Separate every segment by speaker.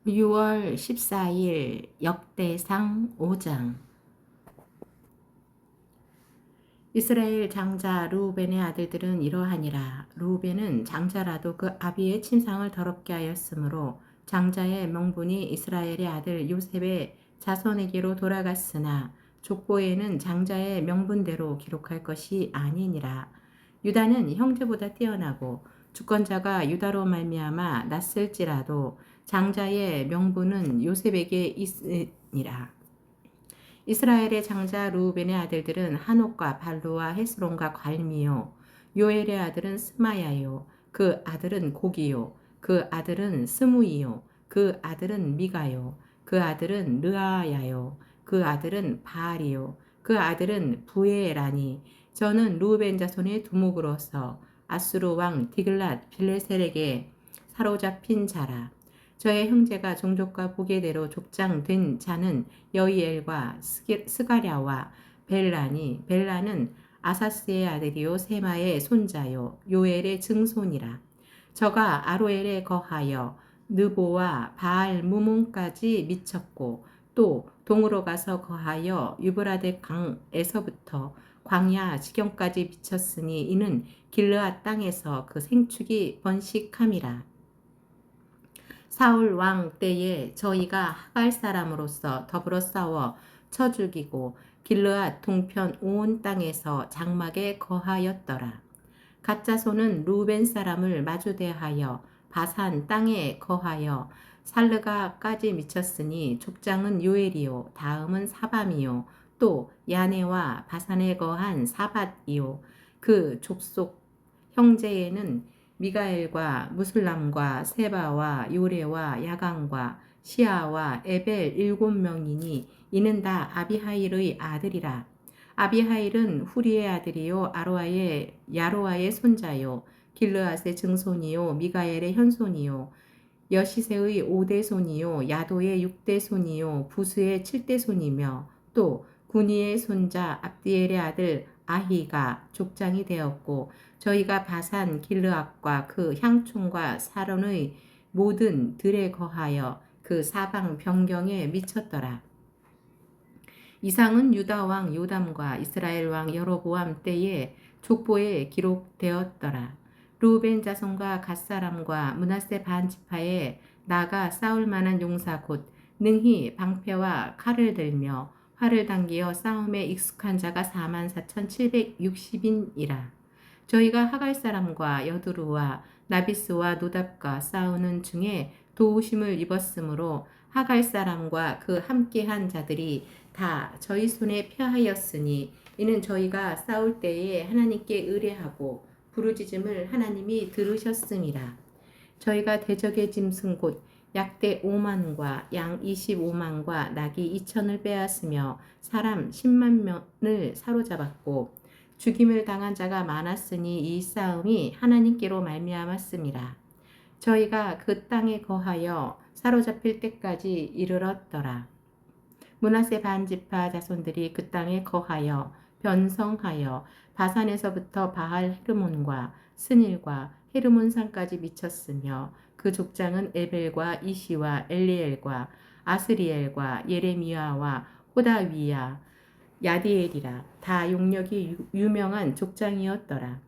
Speaker 1: 6월 14일 역대상 5장. 이스라엘 장자 르우벤의 아들들은 이러하니라. 르우벤은 장자라도 그 아비의 침상을 더럽게 하였으므로 장자의 명분이 이스라엘의 아들 요셉의 자손에게로 돌아갔으나 족보에는 장자의 명분대로 기록할 것이 아니니라. 유다는 형제보다 뛰어나고 주권자가 유다로 말미암아 났을지라도 장자의 명분은 요셉에게 있으니라. 이스라엘의 장자 르우벤의 아들들은 한옥과 발루와 헤스론과 갈미요. 요엘의 아들은 스마야요. 그 아들은 고기요. 그 아들은 스무이요. 그 아들은 미가요. 그 아들은 르아야요. 그 아들은 바알이요. 그 아들은 부에라니. 저는 르우벤 자손의 두목으로서 아수르 왕 디글랏 빌레셀에게 사로잡힌 자라. 저의 형제가 종족과 보게대로 족장된 자는 여이엘과 스가랴와 벨라니. 벨라는 아사스의 아들이요 세마의 손자요 요엘의 증손이라. 저가 아로엘에 거하여 느보와 바알 무몬까지 미쳤고 또 동으로 가서 거하여 유브라데 강에서부터 광야 지경까지 미쳤으니 이는 길르앗 땅에서 그 생축이 번식함이라. 사울 왕 때에 저희가 하갈 사람으로서 더불어 싸워 쳐 죽이고 길르앗 동편 온 땅에서 장막에 거하였더라. 가짜손은 루벤 사람을 마주대하여 바산 땅에 거하여 살르가까지 미쳤으니 족장은 요엘이요 다음은 사밤이요 또 야네와 바산에 거한 사밧이요 그 족속 형제에는 미가엘과 무슬람과 세바와 요레와 야강과 시아와 에벨 7명이니 이는 다 아비하일의 아들이라. 아비하일은 후리의 아들이요 야로아의 손자요 길르앗의 증손이요 미가엘의 현손이요 여시세의 5대 손이요 야도의 6대 손이요 부스의 7대 손이며 또 구니의 손자 압디엘의 아들 아히가 족장이 되었고 저희가 바산 길르앗과 그 향촌과 사론의 모든 들에 거하여 그 사방 변경에 미쳤더라. 이상은 유다 왕 요담과 이스라엘 왕 여로보암 때에 족보에 기록되었더라. 르우벤 자손과 갓사람과 므낫세 반지파에 나가 싸울 만한 용사 곧 능히 방패와 칼을 들며 활을 당기어 싸움에 익숙한 자가 44,760인이라. 저희가 하갈 사람과 여두루와 나비스와 노답과 싸우는 중에 도우심을 입었으므로 하갈 사람과 그 함께한 자들이 다 저희 손에 패하였으니 이는 저희가 싸울 때에 하나님께 의뢰하고 부르짖음을 하나님이 들으셨음이라. 저희가 대적의 짐승 곧 약대 5만과 양 25만과 낙이 2천을 빼앗으며 사람 10만 명을 사로잡았고 죽임을 당한 자가 많았으니 이 싸움이 하나님께로 말미암았음이라. 저희가 그 땅에 거하여 사로잡힐 때까지 이르렀더라. 므낫세 반지파 자손들이 그 땅에 거하여 변성하여 바산에서부터 바알 헤르몬과 스닐과 헤르몬산까지 미쳤으며 그 족장은 에벨과 이시와 엘리엘과 아스리엘과 예레미야와 호다위야 야디엘이라. 다 용력이 유명한 족장이었더라.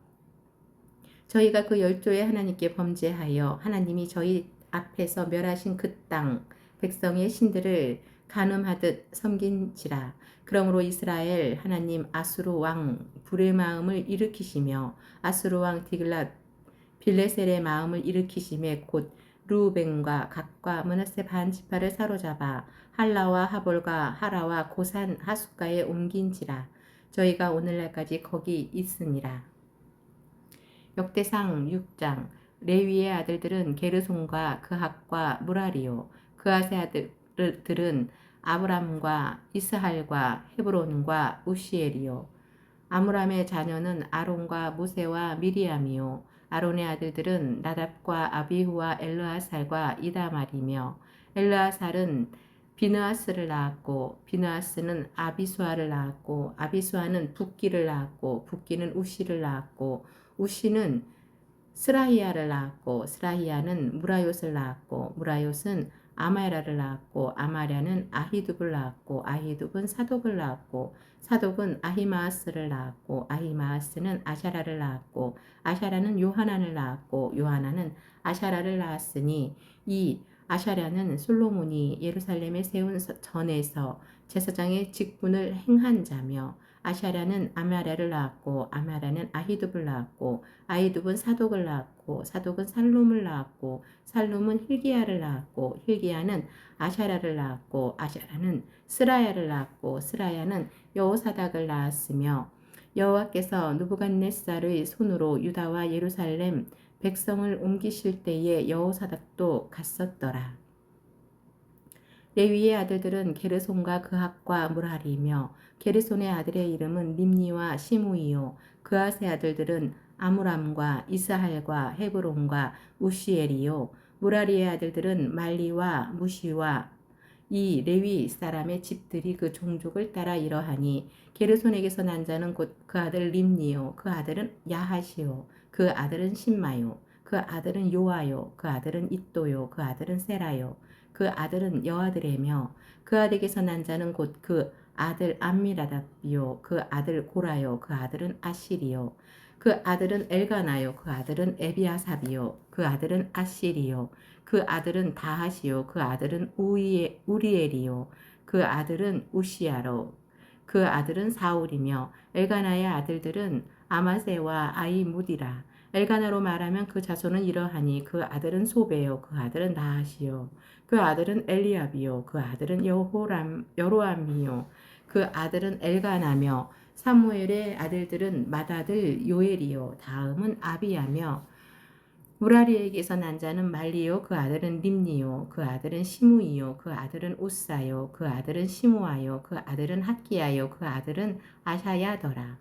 Speaker 1: 저희가 그 열조의 하나님께 범죄하여 하나님이 저희 앞에서 멸하신 그 땅 백성의 신들을 간음하듯 섬긴지라. 그러므로 이스라엘 하나님 아수르 왕 불의 마음을 일으키시며 아수르 왕 디글랏 빌레셀의 마음을 일으키심에 곧 르우벤과 갓과 므낫세 반지파를 사로잡아 할라와 하볼과 하라와 고산 하숫가에 옮긴지라. 저희가 오늘날까지 거기 있으니라. 역대상 6장. 레위의 아들들은 게르손과 그핫과 무라리요. 그핫의 아들들은 아브람과 이스할과 헤브론과 우시엘이요. 아므람의 자녀는 아론과 모세와 미리암이요. 아론의 아들들은 나답과 아비후와 엘르아살과 이다말이며 엘르아살은 비느하스를 낳았고 비느하스는 아비수아를 낳았고 아비수아는 붓기를 낳았고 붓기는 우시를 낳았고 우시는 스라히야를 낳았고 스라히야는 무라요스를 낳았고 무라요스는 아마랴를 낳았고 아마랴는 아히둡을 낳았고 아히둡은 사독을 낳았고 사독은 아히마아스를 낳았고 아히마아스는 아샤라를 낳았고 아샤라는 요하난을 낳았고 요하난은 아샤라를 낳았으니 이 아샤랴는 솔로몬이 예루살렘에 세운 전에서 제사장의 직분을 행한 자며 아샤랴는 아마랴를 낳았고 아마랴는 아히둡을 낳았고 아히둡은 사독을 낳았고 사독은 살룸을 낳았고 살룸은 hil기야를 낳았고 hil기야는 아샤라를 낳았고 아샤라는 스라야를 낳았고 스라야는 여호사닥을 낳았으며 여호와께서 느부갓네살의 손으로 유다와 예루살렘 백성을 옮기실 때에 여호사닥도 갔었더라. 레위의 아들들은 게르손과 그핫과 무라리며 게르손의 아들의 이름은 림니와 시므이요 그핫의 아들들은 아므람과 이스할과 헤브론과 우시엘이요 무라리의 아들들은 말리와 무시와 이 레위 사람의 집들이 그 종족을 따라 이러하니 게르손에게서 난 자는 곧 그 아들 림니요 그 아들은 야하시요 그 아들은 신마요 그 아들은 요아요 그 아들은 잇도요 그 아들은 세라요 그 아들은 여아들이며 그 아들에게서 난 자는 곧 그 아들 암미라답이요 그 아들 고라요 그 아들은 아실이요 그 아들은 엘가나요 그 아들은 에비아삽이요 그 아들은 아실이요 그 아들은 다하시요 그 아들은 우리엘이요 그 아들은 우시야로 그 아들은 사울이며 엘가나의 아들들은 아마세와 아이무디라 엘가나로 말하면 그 자손은 이러하니 그 아들은 소베요 그 아들은 나하시요 그 아들은 엘리압이요 그 아들은 여로암이요 그 아들은 엘가나며 사무엘의 아들들은 맏아들 요엘이요 다음은 아비야며 무라리에게서 난 자는 말리요 그 아들은 림니요 그 아들은 시므이요 그 아들은 우사요 그 아들은 시므아요 그 아들은 학기야요 그 아들은 아샤야더라.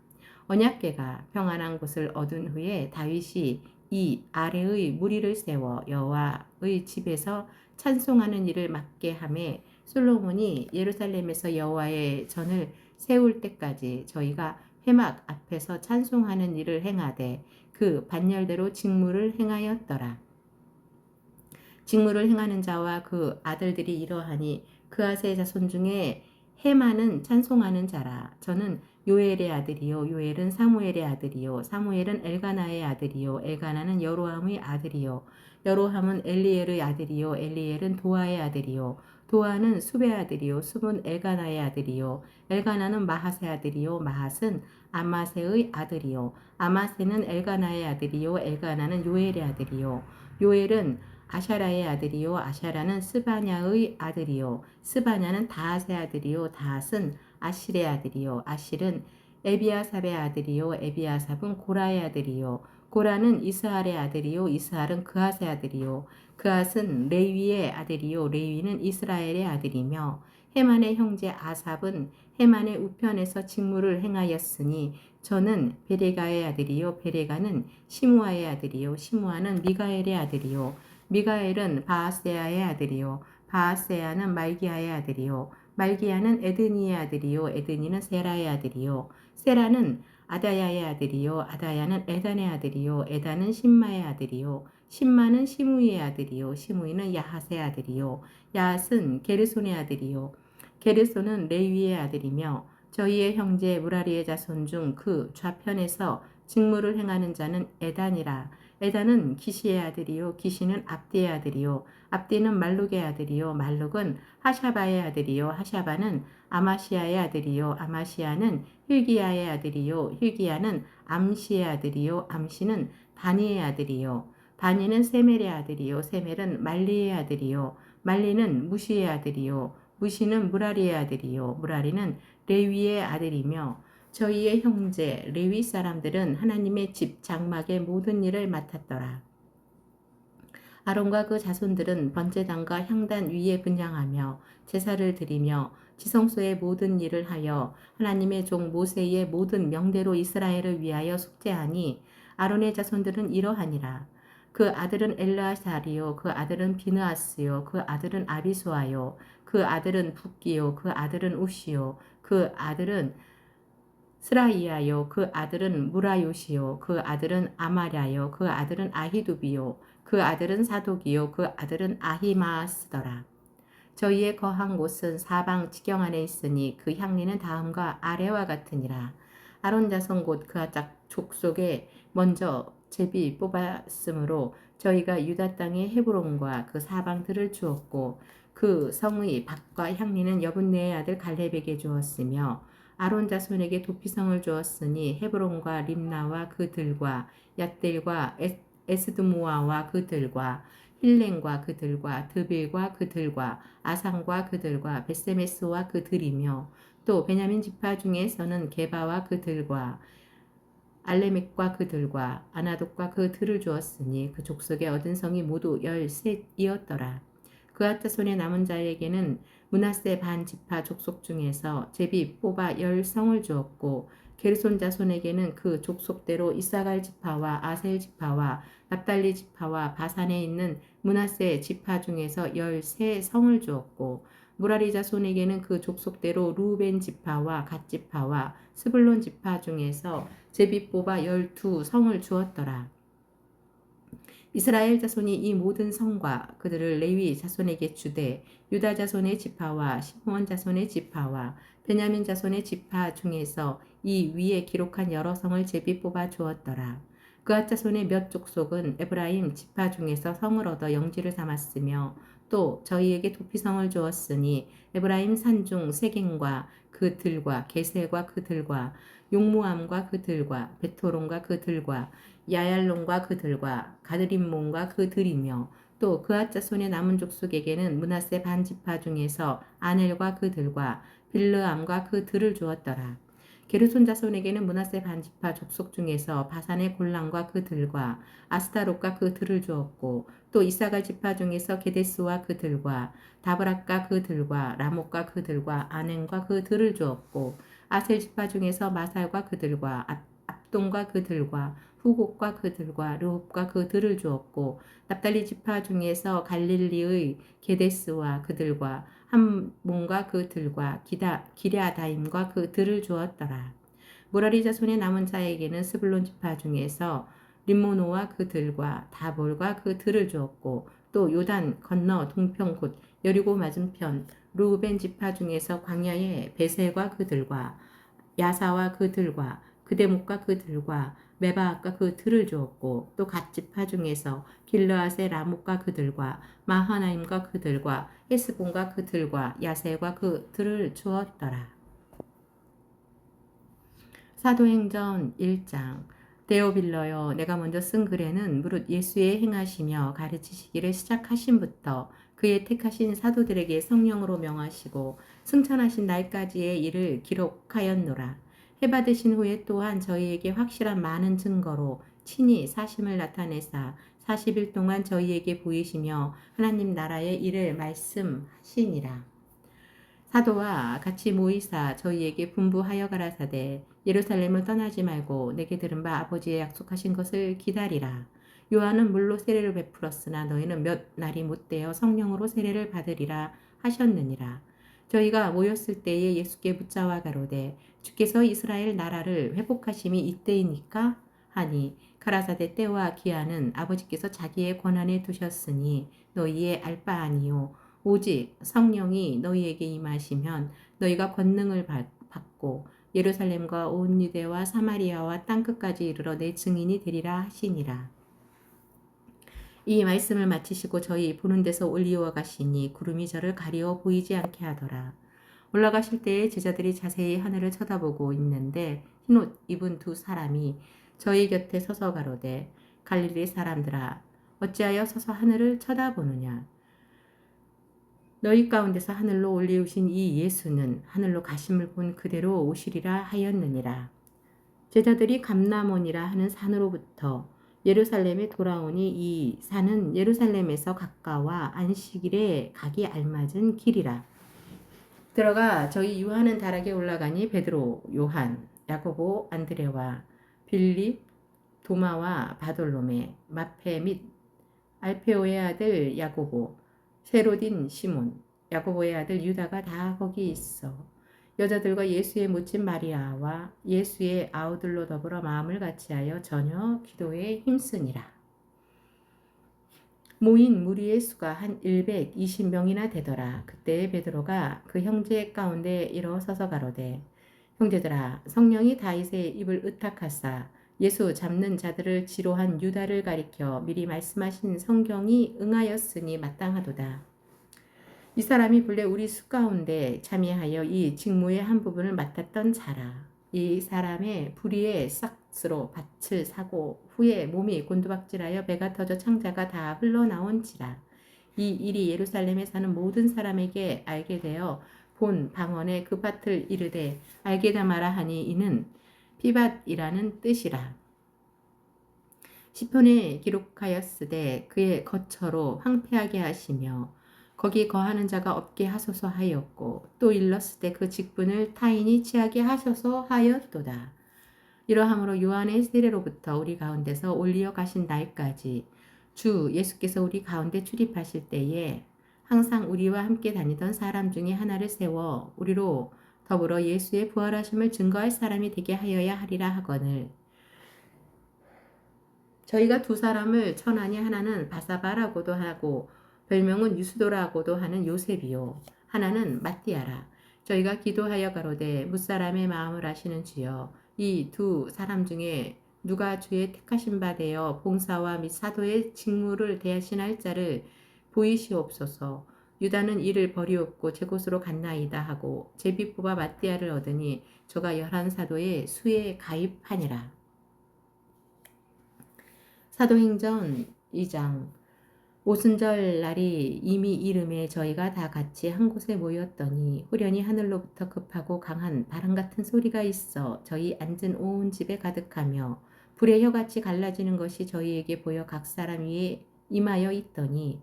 Speaker 1: 언약궤가 평안한 곳을 얻은 후에 다윗이 이 아래의 무리를 세워 여호와의 집에서 찬송하는 일을 맡게 하매 솔로몬이 예루살렘에서 여호와의 전을 세울 때까지 저희가 회막 앞에서 찬송하는 일을 행하되 그 반열대로 직무를 행하였더라. 직무를 행하는 자와 그 아들들이 이러하니 그아스의 자손 중에 헤만은 찬송하는 자라. 저는 요엘의 아들이요 요엘은 사무엘의 아들이요 사무엘은 엘가나의 아들이요 엘가나는 여로함의 아들이요 여로함은 엘리엘의 아들이요 엘리엘은 도아의 아들이요 도아는 숲의 아들이요 숲은 엘가나의 아들이요 엘가나는 마핫의 아들이요 마핫은 아마세의 아들이요 아마세는 엘가나의 아들이요 엘가나는 요엘의 아들이요 요엘은 아샤라의 아들이요 아샤라는 스바냐의 아들이요 스바냐는 다핫의 아들이요 다핫은 아실의 아들이요 아실은 에비아삽의 아들이요 에비아삽은 고라의 아들이요 고라는 이스할의 아들이요 이스할은 그핫의 아들이요 그핫은 레위의 아들이요 레위는 이스라엘의 아들이며 헤만의 형제 아삽은 헤만의 우편에서 직무를 행하였으니 저는 베레가의 아들이요 베레가는 시므아의 아들이요 시므아는 미가엘의 아들이요 미가엘은 바아세아의 아들이요 바아세아는 말기야의 아들이요 말기야는 에드니의 아들이요 에드니는 세라의 아들이요 세라는 아다야의 아들이요 아다야는 에단의 아들이요 에단은 신마의 아들이요 신마는 시므이의 아들이요 시므이는 야핫의 아들이요 야핫은 게르손의 아들이요 게르손은 레위의 아들이며 저희의 형제 무라리의 자손 중 그 좌편에서 직무를 행하는 자는 에단이라 에단은 기시의 아들이요 기시는 압디의 아들이요 압디는 말룩의 아들이요 말룩은 하샤바의 아들이요 하샤바는 아마시아의 아들이요 아마시아는 hil기야의 아들이요 hil기야는 암시의 아들이요 암시는 바니의 아들이요 바니는 세멜의 아들이요 세멜은 말리의 아들이요 말리는 무시의 아들이요 무시는 무라리의 아들이요 무라리는 레위의 아들이며 저희의 형제 레위 사람들은 하나님의 집 장막의 모든 일을 맡았더라. 아론과 그 자손들은 번제단과 향단 위에 분향하며 제사를 드리며 지성소의 모든 일을 하여 하나님의 종 모세의 모든 명대로 이스라엘을 위하여 속죄하니 아론의 자손들은 이러하니라. 그 아들은 엘르아살이요 그 아들은 비느하스요 그 아들은 아비수아요 그 아들은 붓기요 그 아들은 우시요 그 아들은 스라이야요 그 아들은 무라요시요 그 아들은 아마랴요 그 아들은 아히두비요 그 아들은 사독이요 그 아들은 아히마스더라. 저희의 거한 곳은 사방 지경 안에 있으니 그 향리는 다음과 아래와 같으니라. 아론 자손 곧 그아 족속에 먼저 제비 뽑았으므로 저희가 유다 땅의 헤브론과 그 사방들을 주었고 그 성의 밭과 향리는 여분네의 아들 갈렙에게 주었으며 아론 자손에게 도피성을 주었으니 헤브론과 림나와 그들과 얏들과 에스드모아와 그들과 힐렌과 그들과 드빌과 그들과 아산과 그들과 베세메스와 그들이며 또 베냐민 지파 중에서는 게바와 그들과 알레멕과 그들과 아나독과 그들을 주었으니 그 족속에 얻은 성이 모두 13이었더라. 그앗 자손의 남은 자에게는 므낫세 반 지파 족속 중에서 제비 뽑아 10성을 주었고 게르손 자손에게는 그 족속대로 이사갈 지파와 아셀 지파와 납달리 지파와 바산에 있는 므낫세 지파 중에서 13성을 주었고 무라리 자손에게는 그 족속대로 루벤 지파와 갓 지파와 스불론 지파 중에서 제비 뽑아 12성을 주었더라. 이스라엘 자손이 이 모든 성과 그들을 레위 자손에게 주되 유다 자손의 지파와 시므온 자손의 지파와 베냐민 자손의 지파 중에서 이 위에 기록한 여러 성을 제비 뽑아 주었더라. 그앗 자손의 몇 족속은 에브라임 지파 중에서 성을 얻어 영지를 삼았으며 또 저희에게 도피성을 주었으니 에브라임 산중 세겐과 그들과 게셀과 그들과 용무암과 그들과 베토론과 그들과 야얄론과 그들과 가드림몬과 그들이며 또 그앗 자손의 남은 족속에게는 므낫세 반 지파 중에서 아넬과 그들과 빌르암과 그들을 주었더라. 게르손 자손에게는 므낫세 반 지파 족속 중에서 바산의 골란과 그들과 아스타롯과 그들을 주었고 또 이사갈 지파 중에서 게데스와 그들과 다브락과 그들과 라못과 그들과 아넨과 그들을 주었고 아셀 지파 중에서 마살과 그들과 압동과 그들과 후곡과 그들과 르홉과 그들을 주었고 납달리 지파 중에서 갈릴리의 게데스와 그들과 함몬과 그들과 기랴다임과 그들을 주었더라. 무라리 자손의 남은 자에게는 스불론 지파 중에서 림모노와 그들과 다볼과 그들을 주었고 또 요단 건너 동편 곧 여리고 맞은편 루벤 지파 중에서 광야의 베셀과 그들과 야사와 그들과 그대목과 그들과 메바앗과 그들을 주었고 또 갓 지파 중에서 길르앗의 라못과 그들과 마하나임과 그들과 헤스본과 그들과 야셀과 그들을 주었더라. 사도행전 1장. 데오빌러여, 내가 먼저 쓴 글에는 무릇 예수의 행하시며 가르치시기를 시작하신부터 그의 택하신 사도들에게 성령으로 명하시고 승천하신 날까지의 일을 기록하였노라. 해받으신 후에 또한 저희에게 확실한 많은 증거로 친히 사심을 나타내사 40일 동안 저희에게 보이시며 하나님 나라의 일을 말씀하시니라. 사도와 같이 모이사 저희에게 분부하여 가라사대 예루살렘을 떠나지 말고 내게 들은 바 아버지의 약속하신 것을 기다리라. 요한은 물로 세례를 베풀었으나 너희는 몇 날이 못되어 성령으로 세례를 받으리라 하셨느니라. 저희가 모였을 때에 예수께 묻자와 가로되 주께서 이스라엘 나라를 회복하심이 이때이니까 하니 가라사대 때와 기한은 아버지께서 자기의 권한에 두셨으니 너희의 알 바 아니요 오직 성령이 너희에게 임하시면 너희가 권능을 받고 예루살렘과 온 유대와 사마리아와 땅끝까지 이르러 내 증인이 되리라 하시니라. 이 말씀을 마치시고 저희 보는 데서 올리어 가시니 구름이 저를 가리워 보이지 않게 하더라. 올라가실 때에 제자들이 자세히 하늘을 쳐다보고 있는데 흰옷 입은 두 사람이 저희 곁에 서서 가로되 갈릴리 사람들아 어찌하여 서서 하늘을 쳐다보느냐. 너희 가운데서 하늘로 올리우신 이 예수는 하늘로 가심을 본 그대로 오시리라 하였느니라. 제자들이 감람원이라 하는 산으로부터 예루살렘에 돌아오니 이 산은 예루살렘에서 가까워 안식일에 가기 알맞은 길이라. 들어가 저희 유하는 다락에 올라가니 베드로, 요한, 야고보, 안드레와 빌립, 도마와 바돌로메, 마페 및 알페오의 아들 야고보, 세로딘 시몬, 야고보의 아들 유다가 다 거기 있어. 여자들과 예수의 모친 마리아와 예수의 아우들로 더불어 마음을 같이하여 전혀 기도에 힘쓰니라. 모인 무리의 수가 한 120명이나 되더라. 그때 베드로가 그 형제 가운데 일어서서 가로되 형제들아 성령이 다윗의 입을 의탁하사 예수 잡는 자들을 지로한 유다를 가리켜 미리 말씀하신 성경이 응하였으니 마땅하도다. 이 사람이 본래 우리 수 가운데 참여하여 이 직무의 한 부분을 맡았던 자라. 이 사람의 불의의 싹스로 밭을 사고 후에 몸이 곤두박질하여 배가 터져 창자가 다 흘러나온지라. 이 일이 예루살렘에 사는 모든 사람에게 알게 되어 본 방언에 그 밭을 이르되 알게다 마라 하니 이는 피밭이라는 뜻이라. 시편에 기록하였으되 그의 거처로 황폐하게 하시며 거기 거하는 자가 없게 하소서 하였고 또 일렀으되 그 직분을 타인이 취하게 하소서 하였도다. 이러함으로 요한의 세례로부터 우리 가운데서 올리어 가신 날까지 주 예수께서 우리 가운데 출입하실 때에 항상 우리와 함께 다니던 사람 중에 하나를 세워 우리로 더불어 예수의 부활하심을 증거할 사람이 되게 하여야 하리라 하거늘 저희가 두 사람을 천하니 하나는 바사바라고도 하고 별명은 유스도라고도 하는 요셉이요 하나는 마띠아라. 저희가 기도하여 가로되 무사람의 마음을 아시는 주여 이 두 사람 중에 누가 주의 택하신 바 되어 봉사와 및 사도의 직무를 대하신할 자를 보이시옵소서. 유다는 이를 버리옵고 제 곳으로 갔나이다 하고 제비 뽑아 마띠아를 얻으니 저가 11사도의 수에 가입하니라. 사도행전 2장 오순절 날이 이미 이름에 저희가 다 같이 한 곳에 모였더니 후련히 하늘로부터 급하고 강한 바람 같은 소리가 있어 저희 앉은 온 집에 가득하며 불의 혀같이 갈라지는 것이 저희에게 보여 각 사람 위에 임하여 있더니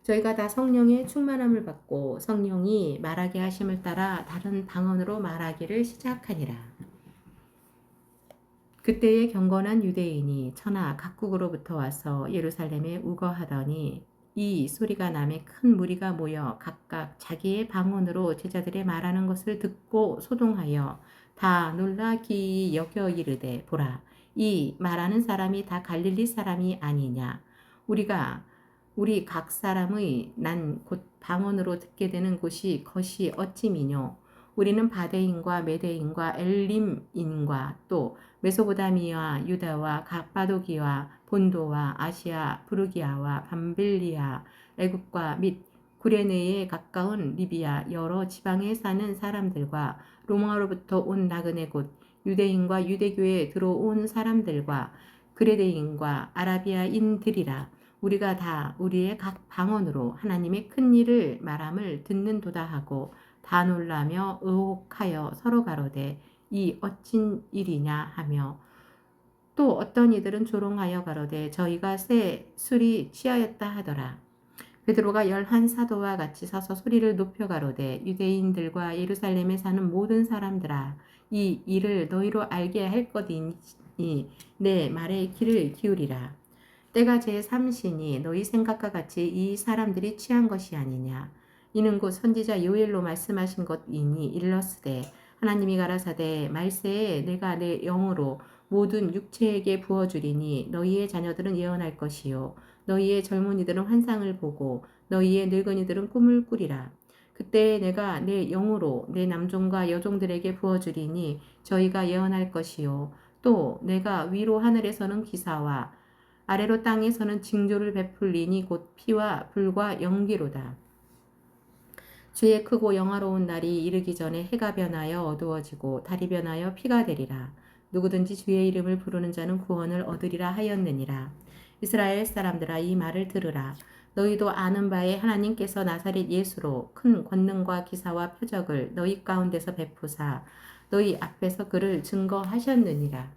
Speaker 1: 저희가 다 성령의 충만함을 받고 성령이 말하게 하심을 따라 다른 방언으로 말하기를 시작하니라. 그때에 경건한 유대인이 천하 각국으로부터 와서 예루살렘에 우거하더니 이 소리가 남에 큰 무리가 모여 각각 자기의 방언으로 제자들의 말하는 것을 듣고 소동하여 다 놀라 기이 여겨 이르되 보라 이 말하는 사람이 다 갈릴리 사람이 아니냐 우리 각 사람의 난 곧 방언으로 듣게 되는 곳이 것이 어찌미뇨 우리는 바데인과 메데인과 엘림인과 또 메소보다미아, 유다와 가파도기와 본도와 아시아, 부르기아와 밤빌리아, 애국과 및 구레네에 가까운 리비아 여러 지방에 사는 사람들과 로마로부터 온 나그네 곧 유대인과 유대교에 들어온 사람들과 그레데인과 아라비아인들이라 우리가 다 우리의 각 방언으로 하나님의 큰 일을 말함을 듣는도다 하고 다 놀라며 의혹하여 서로 가로되 이 어찐 일이냐 하며 또 어떤 이들은 조롱하여 가로되 저희가 새 술이 취하였다 하더라. 베드로가 11사도와 같이 서서 소리를 높여 가로되 유대인들과 예루살렘에 사는 모든 사람들아 이 일을 너희로 알게 할 것이니 내 말에 귀를 기울이라. 때가 제3시니 너희 생각과 같이 이 사람들이 취한 것이 아니냐. 이는 곧 선지자 요엘로 말씀하신 것이니 일렀으되 하나님이 가라사대 말세에 내가 내 영으로 모든 육체에게 부어주리니 너희의 자녀들은 예언할 것이요 너희의 젊은이들은 환상을 보고 너희의 늙은이들은 꿈을 꾸리라. 그때 내가 내 영으로 내 남종과 여종들에게 부어주리니 저희가 예언할 것이요 또 내가 위로 하늘에서는 기사와 아래로 땅에서는 징조를 베풀리니 곧 피와 불과 연기로다. 주의 크고 영화로운 날이 이르기 전에 해가 변하여 어두워지고 달이 변하여 피가 되리라. 누구든지 주의 이름을 부르는 자는 구원을 얻으리라 하였느니라. 이스라엘 사람들아 이 말을 들으라. 너희도 아는 바에 하나님께서 나사렛 예수로 큰 권능과 기사와 표적을 너희 가운데서 베푸사 너희 앞에서 그를 증거하셨느니라.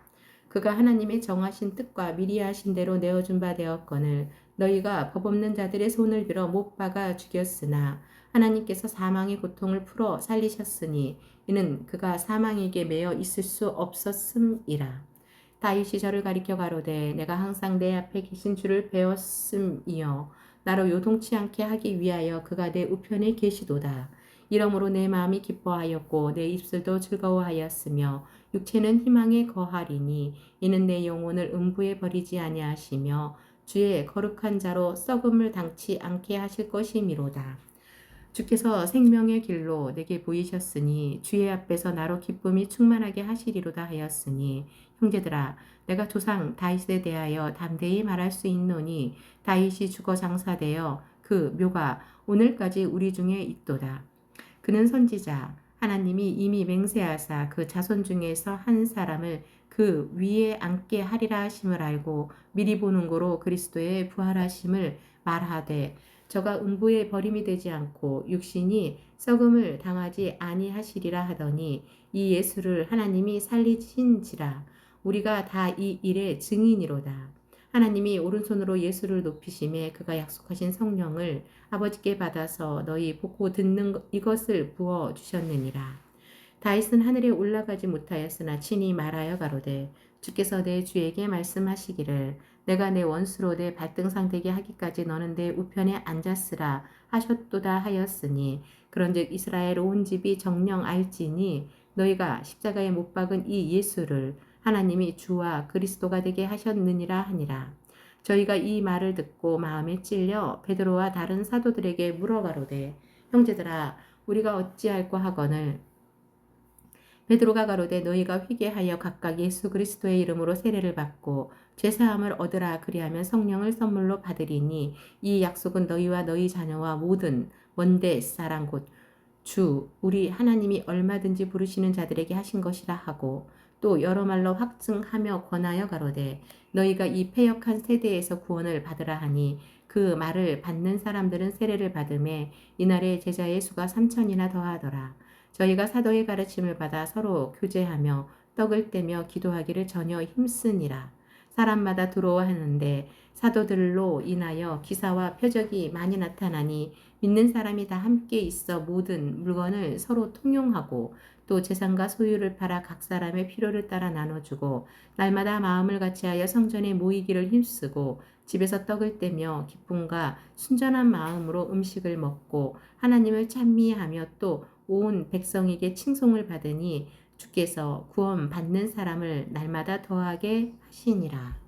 Speaker 1: 그가 하나님의 정하신 뜻과 미리 하신 대로 내어준 바 되었거늘 너희가 법 없는 자들의 손을 빌어 못 박아 죽였으나 하나님께서 사망의 고통을 풀어 살리셨으니 이는 그가 사망에게 매여 있을 수 없었음이라. 다윗이 저를 가리켜 가로되 내가 항상 내 앞에 계신 주를 배웠음이여 나로 요동치 않게 하기 위하여 그가 내 우편에 계시도다. 이러므로 내 마음이 기뻐하였고 내 입술도 즐거워하였으며 육체는 희망에 거하리니 이는 내 영혼을 음부에 버리지 아니하시며 주의 거룩한 자로 썩음을 당치 않게 하실 것이미로다. 주께서 생명의 길로 내게 보이셨으니 주의 앞에서 나로 기쁨이 충만하게 하시리로다 하였으니 형제들아 내가 조상 다윗에 대하여 담대히 말할 수 있노니 다윗이 죽어 장사되어 그 묘가 오늘까지 우리 중에 있도다. 그는 선지자 하나님이 이미 맹세하사 그 자손 중에서 한 사람을 그 위에 앉게 하리라 하심을 알고 미리 보는 고로 그리스도의 부활하심을 말하되 저가 음부에 버림이 되지 않고 육신이 썩음을 당하지 아니하시리라 하더니 이 예수를 하나님이 살리신지라 우리가 다 이 일의 증인이로다. 하나님이 오른손으로 예수를 높이심에 그가 약속하신 성령을 아버지께 받아서 너희 보고 듣는 이것을 부어 주셨느니라. 다윗은 하늘에 올라가지 못하였으나 친히 말하여 가로되 주께서 내 주에게 말씀하시기를 내가 내 원수로 내 발등상 되게 하기까지 너는 내 우편에 앉았으라 하셨도다 하였으니 그런즉 이스라엘 온 집이 정녕 알지니 너희가 십자가에 못 박은 이 예수를 하나님이 주와 그리스도가 되게 하셨느니라 하니라. 저희가 이 말을 듣고 마음에 찔려 베드로와 다른 사도들에게 물어가로되 형제들아 우리가 어찌할꼬 하거늘 베드로가 가로되 너희가 회개하여 각각 예수 그리스도의 이름으로 세례를 받고 죄사함을 얻으라 그리하면 성령을 선물로 받으리니 이 약속은 너희와 너희 자녀와 모든 먼데 사람 곧 주 우리 하나님이 얼마든지 부르시는 자들에게 하신 것이라 하고 또 여러 말로 확증하며 권하여 가로되 너희가 이 패역한 세대에서 구원을 받으라 하니 그 말을 받는 사람들은 세례를 받음에 이날에 제자의 수가 3,000이나 더하더라. 저희가 사도의 가르침을 받아 서로 교제하며 떡을 떼며 기도하기를 전혀 힘쓰니라. 사람마다 두려워하는데 사도들로 인하여 기사와 표적이 많이 나타나니 믿는 사람이 다 함께 있어 모든 물건을 서로 통용하고 또 재산과 소유를 팔아 각 사람의 필요를 따라 나눠주고 날마다 마음을 같이하여 성전에 모이기를 힘쓰고 집에서 떡을 떼며 기쁨과 순전한 마음으로 음식을 먹고 하나님을 찬미하며 또 온 백성에게 칭송을 받으니 주께서 구원 받는 사람을 날마다 더하게 하시니라.